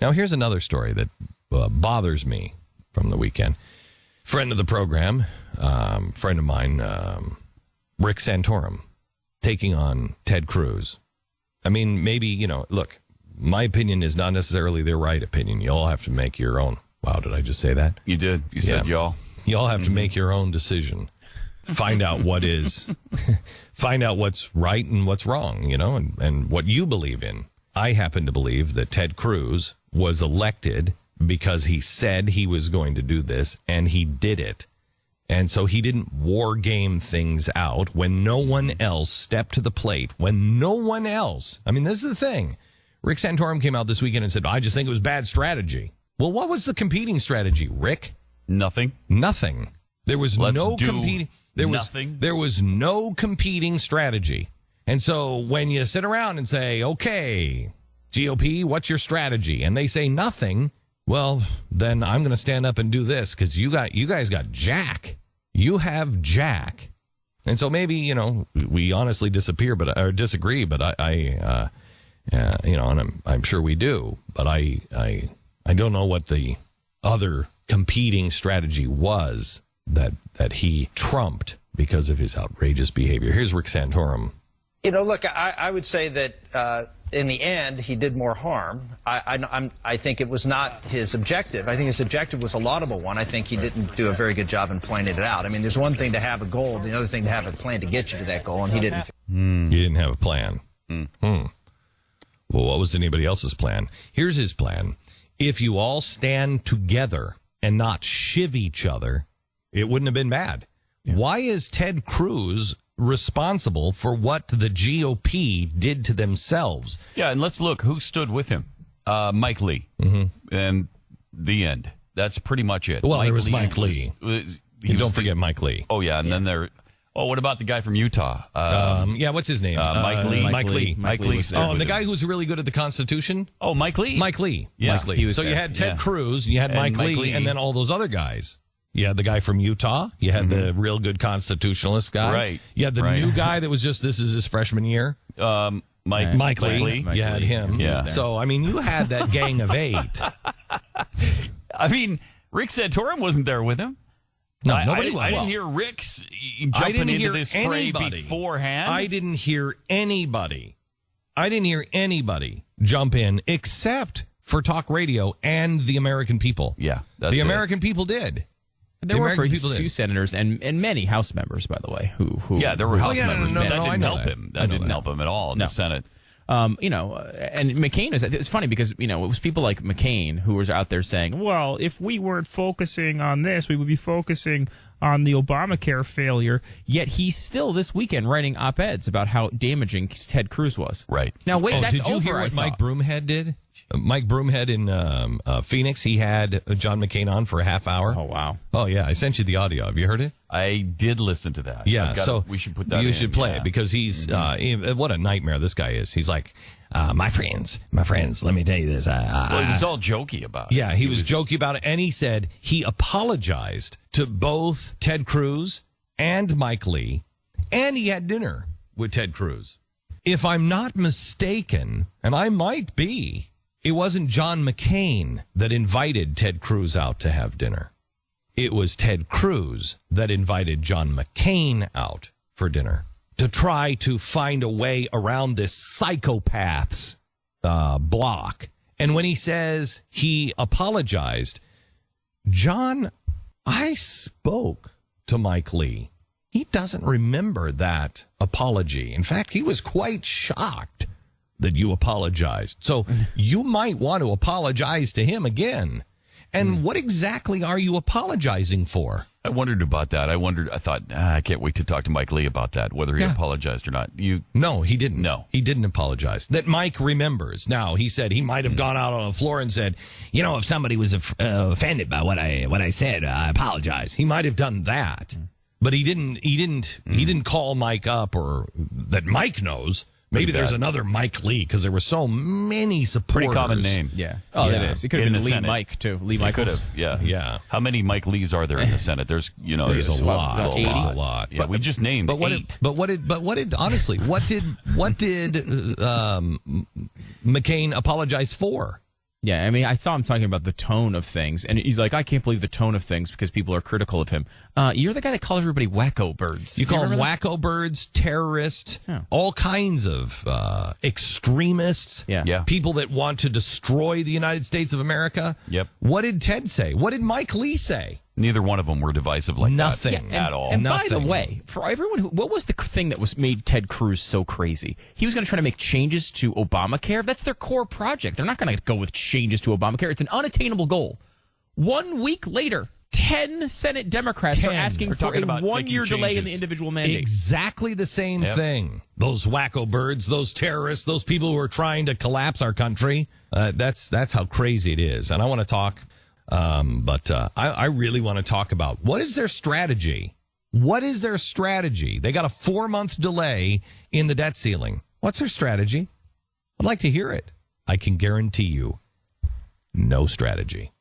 Now, here's another story that bothers me from the weekend. Friend of the program, friend of mine, Rick Santorum, taking on Ted Cruz. I mean, maybe, look, my opinion is not necessarily their right opinion. You all have to make your own. Wow, did I just say that? You did. You said y'all. You all have to make your own decision. Find out find out what's right and what's wrong, and what you believe in. I happen to believe that Ted Cruz was elected because he said he was going to do this, and he did it. And so he didn't war game things out when no one else stepped to the plate. When no one else. I mean, this is the thing. Rick Santorum came out this weekend and said, I just think it was bad strategy. Well, what was the competing strategy, Rick? Nothing. There was no competing. There was no competing strategy. And so when you sit around and say, okay, GOP, what's your strategy? And they say nothing. Well, then I'm going to stand up and do this because you guys got Jack. You have Jack. And so maybe, we honestly disagree, but I and I'm sure we do, but I don't know what the other competing strategy was that he trumped because of his outrageous behavior. Here's Rick Santorum. Look, I would say that in the end, he did more harm. I think it was not his objective. I think his objective was a laudable one. I think he didn't do a very good job in pointing it out. I mean, there's one thing to have a goal, the other thing to have a plan to get you to that goal, and he didn't. He didn't have a plan. Well, what was anybody else's plan? Here's his plan. If you all stand together and not shiv each other, it wouldn't have been bad. Yeah. Why is Ted Cruz responsible for what the GOP did to themselves? Yeah, and let's look who stood with him. Mike Lee. And the end. That's pretty much it. Well, there was Mike Lee. Don't forget Mike Lee. Oh, yeah, and then there... Oh, what about the guy from Utah? What's his name? Mike Lee. Mike Lee. Oh, and the guy who's really good at the Constitution? Oh, Mike Lee. Mike Lee. Yeah, Mike Lee. So you had Ted Cruz, you had Mike Lee, and then all those other guys. You had the guy from Utah. You had the real good constitutionalist guy. Right. You had the new guy that was this is his freshman year. Mike Lee. You had him. Yeah. So, I mean, you had that gang of 8. I mean, Rick Santorum wasn't there with him. No, nobody was. I didn't hear Rick's jumping into this fray beforehand. I didn't hear anybody jump in except for talk radio and the American people. Yeah, that's the American people did. There were a few senators and many House members, by the way, who yeah, there were House members. That didn't help him. That didn't help him at all in the Senate. And McCain it's funny because, it was people like McCain who was out there saying, well, if we weren't focusing on this, we would be focusing on the Obamacare failure. Yet he's still this weekend writing op-eds about how damaging Ted Cruz was. Right. Now, wait, that's did you hear what Mike Broomhead did? Mike Broomhead in Phoenix, he had John McCain on for a half hour. Oh, wow. Oh, yeah. I sent you the audio. Have you heard it? I did listen to that. Yeah, so we should put that in. You should play it because he's, what a nightmare this guy is. He's like, my friends, let me tell you this. Well, he was all jokey about it. Yeah, he was jokey about it. And he said he apologized to both Ted Cruz and Mike Lee, and he had dinner with Ted Cruz. If I'm not mistaken, and I might be, it wasn't John McCain that invited Ted Cruz out to have dinner. It was Ted Cruz that invited John McCain out for dinner to try to find a way around this psychopath's block. And when he says he apologized, John, I spoke to Mike Lee. He doesn't remember that apology. In fact, he was quite shocked that you apologized. So you might want to apologize to him again. And what exactly are you apologizing for? I wondered about that. I thought, I can't wait to talk to Mike Lee about that, whether he apologized or not. No, he didn't. No. He didn't apologize. That Mike remembers. Now, he said he might have gone out on the floor and said, if somebody was offended by what I said, I apologize. He might have done that. But he didn't call Mike up, or that Mike knows. Maybe there's another Mike Lee, because there were so many supporters. Pretty common name. Yeah. Oh, yeah. It is. It could have been Lee Senate. Mike, too. Lee Michaels. Could have, yeah. Yeah. How many Mike Lees are there in the Senate? There's a lot. There's a lot. Yeah, we just named 8. But what did honestly, what did McCain apologize for? Yeah, I mean, I saw him talking about the tone of things, and he's like, I can't believe the tone of things because people are critical of him. You're the guy that calls everybody wacko birds. You call them wacko birds, terrorists, all kinds of extremists, people that want to destroy the United States of America. Yep. What did Ted say? What did Mike Lee say? Neither one of them were divisive like Nothing. that at all. And by the way, for everyone what was the thing that was made Ted Cruz so crazy? He was going to try to make changes to Obamacare. That's their core project. They're not going to go with changes to Obamacare. It's an unattainable goal. 1 week later, 10 Senate Democrats are asking for a 1-year delay in the individual mandate. Exactly the same thing. Those wacko birds, those terrorists, those people who are trying to collapse our country. That's how crazy it is. And I want to talk, but I really want to talk about what is their strategy? What is their strategy? They got a 4-month delay in the debt ceiling. What's their strategy? I'd like to hear it. I can guarantee you, no strategy.